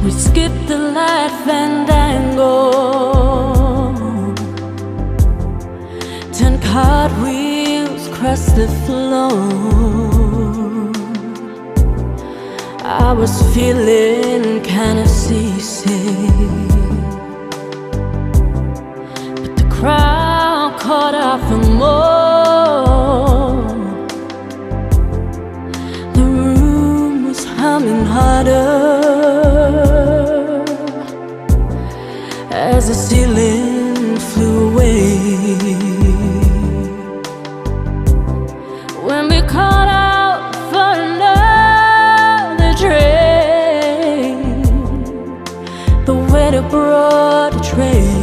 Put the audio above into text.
We skipped the light fandango, turned cartwheels across the floor. I was feeling kind of seasick, but the crowd caught up for more. The room was humming harder as the ceiling flew away. When we caught out for another train, the waiter brought a tray.